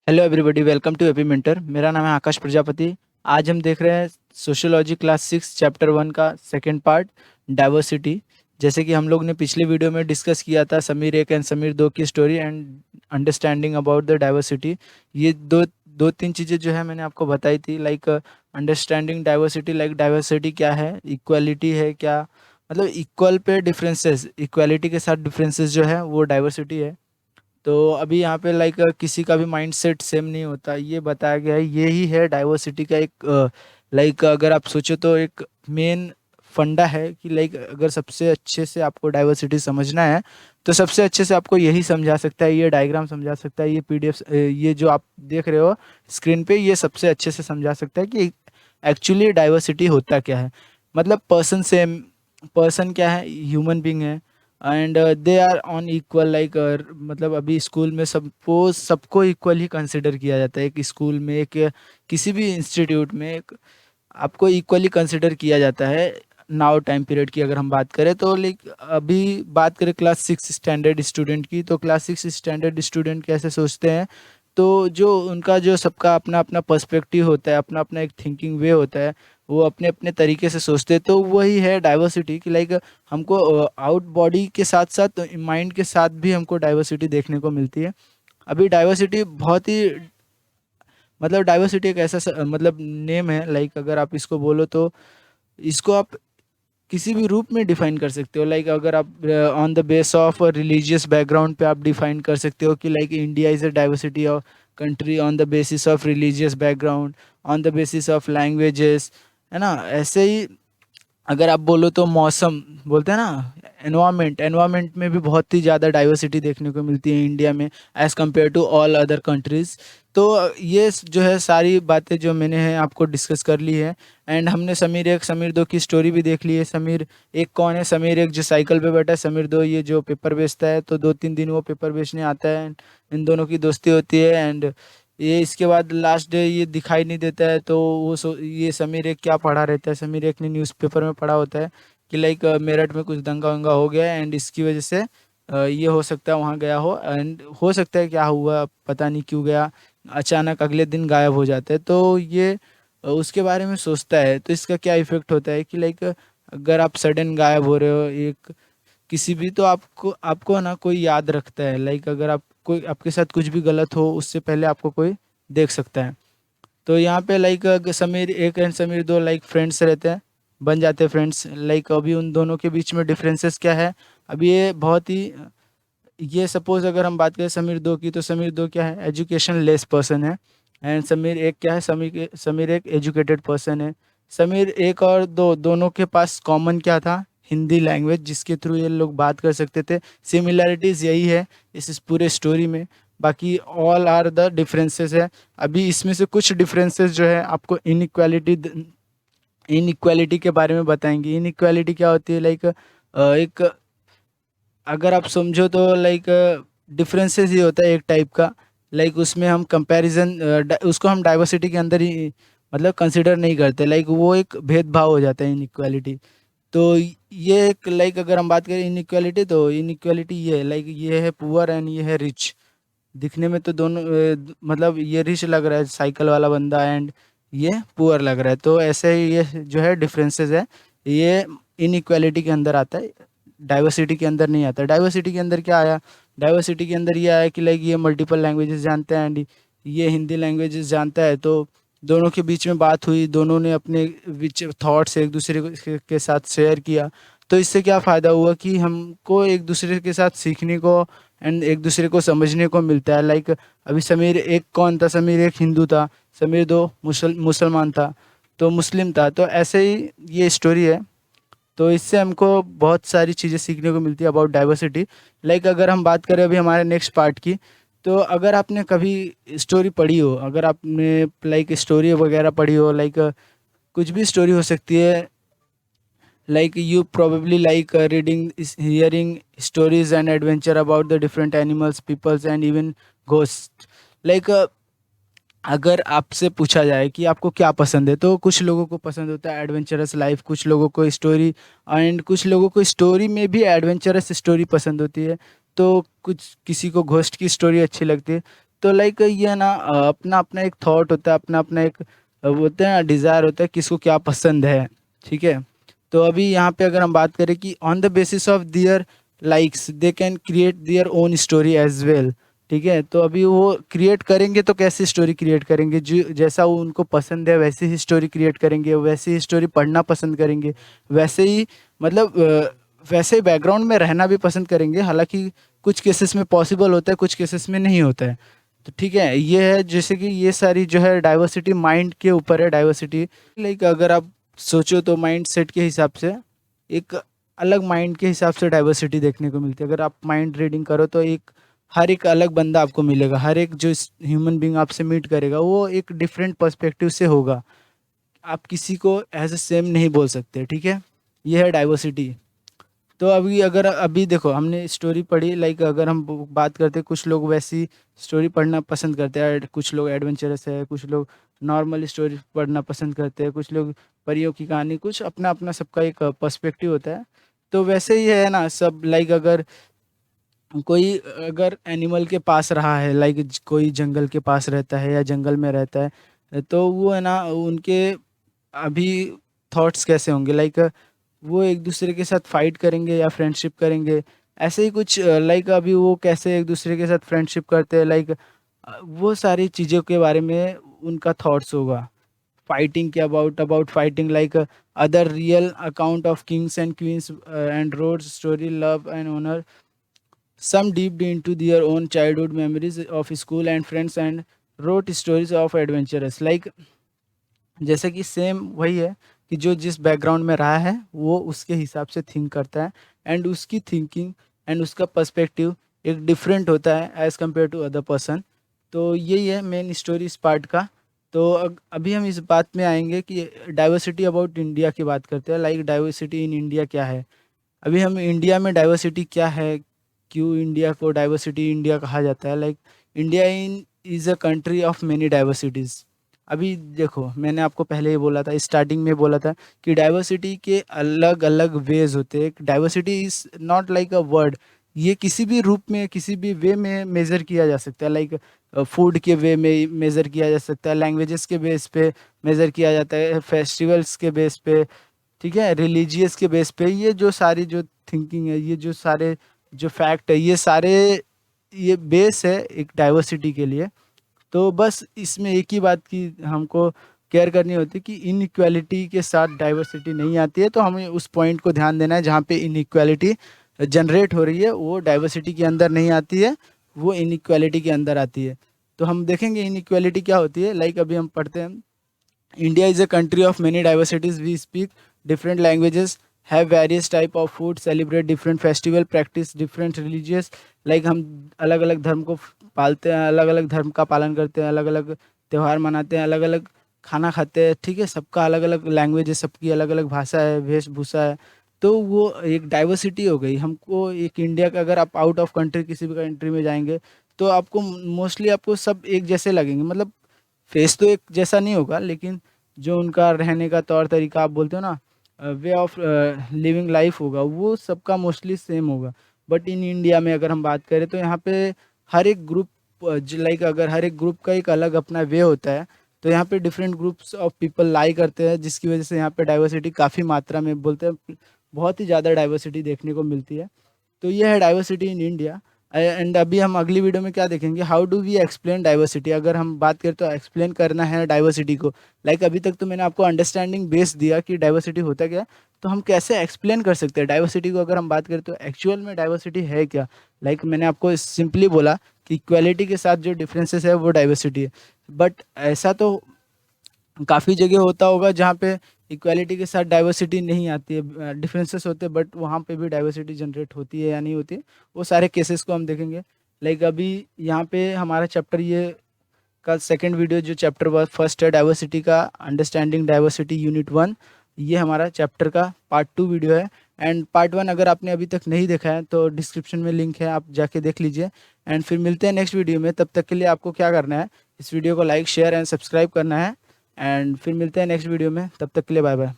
Hello everybody, welcome to AP mentor. मेरा नाम है आकाश प्रजापति। आज हम देख रहे हैं सोशियोलॉजी क्लास 6 चैप्टर 1 का सेकंड पार्ट, डाइवर्सिटी। जैसे कि हम लोग ने पिछले वीडियो में डिस्कस किया था समीर एक एंड समीर दो की story and understanding about the diversity. ये दो दो तीन चीज़ें जो है मैंने आपको बताई थी, like understanding diversity. Like diversity क्या है, इक्वालिटी है क्या, मतलब इक्वल पे डिफरेंसेस, इक्वालिटी के साथ डिफरेंसेस जो है वो डाइवर्सिटी है। तो अभी यहाँ पे लाइक किसी का भी माइंडसेट सेम नहीं होता, ये बताया गया है। यही है डाइवर्सिटी का एक लाइक अगर आप सोचो तो एक मेन फंडा है कि लाइक अगर सबसे अच्छे से आपको डाइवर्सिटी समझना है तो सबसे अच्छे से आपको यही समझा सकता है, ये डायग्राम समझा सकता है, ये पीडीएफ, ये जो आप देख रहे हो स्क्रीन पे, ये सबसे अच्छे से समझा सकता है कि एक्चुअली डाइवर्सिटी होता क्या है। मतलब पर्सन सेम, पर्सन क्या है, ह्यूमन बींग है and they are on equal. Like मतलब अभी स्कूल में सबको इक्वल ही कंसिडर किया जाता है। एक स्कूल में, एक किसी भी इंस्टीट्यूट में एक आपको इक्वली कंसिडर किया जाता है। नाउ टाइम पीरियड की अगर हम बात करें तो लाइक अभी बात करें क्लास 6 स्टैंडर्ड स्टूडेंट की, तो क्लास 6 स्टैंडर्ड स्टूडेंट कैसे सोचते हैं, तो जो उनका जो सबका अपना अपना पर्सपेक्टिव होता है, अपना अपना एक थिंकिंग वे होता है, वो अपने अपने तरीके से सोचते हैं। तो वही है डाइवर्सिटी कि लाइक हमको आउट बॉडी के साथ साथ माइंड के साथ भी हमको डाइवर्सिटी देखने को मिलती है। अभी डाइवर्सिटी बहुत ही, मतलब डाइवर्सिटी एक ऐसा मतलब नेम है, लाइक अगर आप इसको बोलो तो इसको आप किसी भी रूप में डिफाइन कर सकते हो। लाइक अगर आप on the base of religious background पे आप डिफाइन कर सकते हो कि like India is a diversity of country on the basis of religious background, on the basis of languages, है ना। ऐसे ही अगर आप बोलो तो मौसम, बोलते हैं ना, एनवायरनमेंट, एनवायरनमेंट में भी बहुत ही ज़्यादा डाइवर्सिटी देखने को मिलती है इंडिया में as compare to all other countries. तो ये जो है सारी बातें जो मैंने हैं आपको डिस्कस कर ली है। एंड हमने समीर एक समीर दो की स्टोरी भी देख ली है। समीर एक कौन है, समीर एक जो साइकिल पे बैठा है, समीर दो ये जो पेपर बेचता है, तो 2-3 दिन वो पेपर बेचने आता है and इन दोनों की दोस्ती होती है। एंड ये इसके बाद लास्ट डे ये दिखाई नहीं देता है, तो ये समीर एक क्या पढ़ा रहता है, समीर एक ने न्यूज़पेपर में पढ़ा होता है कि लाइक मेरठ में कुछ दंगा वंगा हो गया है एंड इसकी वजह से ये हो सकता है वहाँ गया हो, एंड हो सकता है क्या हुआ पता नहीं क्यों गया, अचानक अगले दिन गायब हो जाता है। तो ये उसके बारे में सोचता है, तो इसका क्या इफेक्ट होता है कि लाइक अगर आप सडन गायब हो रहे हो एक किसी भी, तो आपको आपको ना कोई याद रखता है। लाइक अगर आप कोई आपके साथ कुछ भी गलत हो उससे पहले आपको कोई देख सकता है। तो यहाँ पे लाइक समीर एक एंड समीर दो लाइक फ्रेंड्स रहते हैं, बन जाते हैं फ्रेंड्स। लाइक अभी उन दोनों के बीच में डिफरेंसेस क्या है, अभी ये बहुत ही, ये सपोज अगर हम बात करें समीर दो की, तो समीर दो क्या है, एजुकेशन लेस पर्सन है। एंड समीर एक क्या है, समीर एक एजुकेटेड पर्सन है। समीर एक और दो दोनों के पास कॉमन क्या था, हिंदी लैंग्वेज, जिसके थ्रू ये लोग बात कर सकते थे। सिमिलैरिटीज़ यही है इस पूरे स्टोरी में, बाकी ऑल आर द डिफरेंसेस है। अभी इसमें से कुछ डिफरेंसेस जो है आपको इनइक्वालिटी के बारे में बताएंगे। इनइक्वालिटी क्या होती है, लाइक एक अगर आप समझो तो लाइक डिफरेंसेस ही होता है एक टाइप का। लाइक उसमें हम कंपैरिजन, उसको हम डाइवर्सिटी के अंदर ही मतलब कंसिडर नहीं करते, लाइक वो एक भेदभाव हो जाता है इनइक्वालिटी। तो ये एक लाइक अगर हम बात करें इनइक्वालिटी, तो इनइक्वालिटी ये है, लाइक ये है पुअर एंड ये है रिच। दिखने में तो दोनों मतलब ये रिच लग रहा है साइकिल वाला बंदा एंड ये पुअर लग रहा है, तो ऐसे ही ये जो है डिफरेंसेस है, ये इनइक्वालिटी के अंदर आता है, डाइवर्सिटी के अंदर नहीं आता। डाइवर्सिटी के अंदर क्या आया, डाइवर्सिटी के अंदर ये आया कि लाइक ये मल्टीपल लैंग्वेजेस जानता है एंड ये हिंदी लैंग्वेजेस जानता है। तो दोनों के बीच में बात हुई, दोनों ने अपने विच थॉट्स एक दूसरे के साथ शेयर किया। तो इससे क्या फ़ायदा हुआ कि हमको एक दूसरे के साथ सीखने को एंड एक दूसरे को समझने को मिलता है। लाइक अभी समीर एक कौन था, समीर एक हिंदू था, समीर दो मुसलमान था, तो मुस्लिम था। तो ऐसे ही ये स्टोरी है। तो इससे हमको बहुत सारी चीज़ें सीखने को मिलती है अबाउट डाइवर्सिटी। लाइक अगर हम बात करें अभी हमारे नेक्स्ट पार्ट की, तो अगर आपने कभी स्टोरी पढ़ी हो, अगर आपने लाइक स्टोरी वगैरह पढ़ी हो, लाइक कुछ भी स्टोरी हो सकती है, like you probably like reading hearing stories and adventure about the different animals, peoples and even ghosts। like अगर आपसे पूछा जाए कि आपको क्या पसंद है, तो कुछ लोगों को पसंद होता है एडवेंचरस लाइफ, कुछ लोगों को स्टोरी, एंड कुछ लोगों को स्टोरी में भी एडवेंचरस स्टोरी पसंद होती है, तो कुछ किसी को घोस्ट की स्टोरी अच्छी लगती है। तो लाइक ये ना अपना अपना एक थॉट होता है, अपना अपना एक बोलते हैं ना डिज़ायर होता है किसको क्या पसंद है। ठीक है, तो अभी यहाँ पे अगर हम बात करें कि on the basis of their likes they can create their own story as well. ठीक है, तो अभी वो क्रिएट करेंगे तो कैसी स्टोरी क्रिएट करेंगे, जो जैसा वो उनको पसंद है वैसी ही स्टोरी क्रिएट करेंगे, वैसी ही स्टोरी पढ़ना पसंद करेंगे, वैसे ही मतलब वैसे बैकग्राउंड में रहना भी पसंद करेंगे। हालांकि कुछ केसेस में पॉसिबल होता है, कुछ केसेस में नहीं होता है। तो ठीक है, ये है जैसे कि ये सारी जो है डाइवर्सिटी माइंड के ऊपर है। डाइवर्सिटी लाइक अगर आप सोचो तो माइंड सेट के हिसाब से एक अलग माइंड के हिसाब से डाइवर्सिटी देखने को मिलती है। अगर आप माइंड रीडिंग करो तो एक हर एक अलग बंदा आपको मिलेगा, हर एक जो ह्यूमन बींग आपसे मीट करेगा वो एक डिफरेंट पर्सपेक्टिव से होगा। आप किसी को एज ए सेम नहीं बोल सकते। ठीक है, ये है डाइवर्सिटी। तो अभी अगर अभी देखो हमने स्टोरी पढ़ी, लाइक अगर हम बात करते कुछ लोग वैसी स्टोरी पढ़ना पसंद करते हैं, कुछ लोग एडवेंचरस है, कुछ लोग नॉर्मल स्टोरी पढ़ना पसंद करते हैं, कुछ लोग परियों की कहानी, कुछ अपना अपना सबका एक पर्सपेक्टिव होता है। तो वैसे ही है ना सब, लाइक अगर कोई अगर एनिमल के पास रहा है, लाइक कोई जंगल के पास रहता है या जंगल में रहता है, तो वो है ना उनके अभी थॉट्स कैसे होंगे, लाइक वो एक दूसरे के साथ फाइट करेंगे या फ्रेंडशिप करेंगे। ऐसे ही कुछ लाइक अभी वो कैसे एक दूसरे के साथ फ्रेंडशिप करते हैं, लाइक वो सारी चीज़ों के बारे में उनका थॉट्स होगा। फाइटिंग के about about fighting, like other real account of kings and queens and roads story love and honour some dipped into their own childhood memories of school and friends and wrote stories of adventures, like जैसे कि same वही है कि जो जिस background में रहा है वो उसके हिसाब से थिंक करता है, एंड उसकी थिंकिंग एंड उसका पर्सपेक्टिव एक डिफरेंट होता है as compare to other person. तो यही है मेन स्टोरी इस पार्ट का। तो अभी हम इस बात में आएंगे कि डाइवर्सिटी अबाउट इंडिया की बात करते हैं, लाइक डाइवर्सिटी इन इंडिया क्या है। अभी हम इंडिया में डाइवर्सिटी क्या है, क्यों इंडिया को डाइवर्सिटी इंडिया कहा जाता है, like India in is a country of many diversities. अभी देखो मैंने आपको पहले ही बोला था, स्टार्टिंग में बोला था कि डाइवर्सिटी के अलग अलग वेज होते हैं। Diversity is not like a word, ये किसी भी रूप में किसी भी वे में मेज़र किया जा सकता है। लाइक फूड के वे में मेज़र किया जा सकता है, लैंग्वेजेस के बेस पे मेज़र किया जाता है, फेस्टिवल्स के बेस पे, ठीक है, रिलीजियस के बेस पे। ये जो सारी जो थिंकिंग है, ये जो सारे जो फैक्ट है, ये सारे ये बेस है एक डाइवर्सिटी के लिए। तो बस इसमें एक ही बात की हमको केयर करनी होती है कि इनइक्वालिटी के साथ डाइवर्सिटी नहीं आती है। तो हमें उस पॉइंट को ध्यान देना है जहाँ पे इनइक्वालिटी जनरेट हो रही है, वो डाइवर्सिटी के अंदर नहीं आती है, वो इनइक्वालिटी के अंदर आती है। तो हम देखेंगे इनइक्वालिटी क्या होती है। लाइक अभी हम पढ़ते हैं, India is a country of many diversities. We speak different languages, have various type of food, celebrate different festival, practice different religious. Like हम अलग अलग धर्म को पालते हैं, अलग अलग धर्म का पालन करते हैं, अलग अलग त्यौहार मनाते हैं, अलग अलग खाना खाते हैं। ठीक है, सबका अलग अलग लैंग्वेज है, सबकी अलग अलग भाषा है, वेशभूषा है। तो वो एक डाइवर्सिटी हो गई। हमको एक इंडिया का, अगर आप आउट ऑफ कंट्री किसी भी कंट्री में जाएंगे तो आपको मोस्टली आपको सब एक जैसे लगेंगे। मतलब फेस तो एक जैसा नहीं होगा, लेकिन जो उनका रहने का तौर तरीका आप बोलते हो ना, वे ऑफ लिविंग लाइफ होगा, वो सबका मोस्टली सेम होगा। बट इन इंडिया में अगर हम बात करें तो यहाँ पे हर एक ग्रुप, लाइक अगर हर एक ग्रुप का एक अलग अपना वे होता है, तो यहाँ पे डिफरेंट ग्रुप्स ऑफ पीपल लाई करते हैं, जिसकी वजह से यहाँ पे डाइवर्सिटी काफ़ी मात्रा में, बोलते हैं बहुत ही ज़्यादा डाइवर्सिटी देखने को मिलती है। तो ये है डाइवर्सिटी इन इंडिया। एंड अभी हम अगली वीडियो में क्या देखेंगे, how do we explain diversity. अगर हम बात करें तो एक्सप्लेन करना है डाइवर्सिटी को, लाइक अभी तक तो मैंने आपको अंडरस्टैंडिंग बेस दिया कि डाइवर्सिटी होता क्या है, तो हम कैसे एक्सप्लेन कर सकते हैं डाइवर्सिटी को। अगर हम बात करें तो एक्चुअल में डाइवर्सिटी है क्या। लाइक मैंने आपको सिंपली बोला कि इक्वालिटी के साथ जो डिफरेंसेस है वो डाइवर्सिटी है, बट ऐसा तो काफ़ी जगह होता होगा जहाँ पे इक्वालिटी के साथ डाइवर्सिटी नहीं आती है, डिफरेंसेस होते हैं, बट वहाँ पे भी डाइवर्सिटी जनरेट होती है या नहीं होती है, वो सारे केसेस को हम देखेंगे। लाइक अभी यहाँ पे हमारा चैप्टर ये का सेकंड वीडियो, जो चैप्टर फर्स्ट है डाइवर्सिटी का, अंडरस्टैंडिंग डाइवर्सिटी यूनिट 1, ये हमारा चैप्टर का पार्ट 2 वीडियो है। एंड पार्ट 1 अगर आपने अभी तक नहीं देखा है तो डिस्क्रिप्शन में लिंक है, आप जाके देख लीजिए। एंड फिर मिलते हैं नेक्स्ट वीडियो में। तब तक के लिए आपको क्या करना है, इस वीडियो को लाइक शेयर एंड सब्सक्राइब करना है। एंड फिर मिलते हैं नेक्स्ट वीडियो में, तब तक के लिए बाय बाय।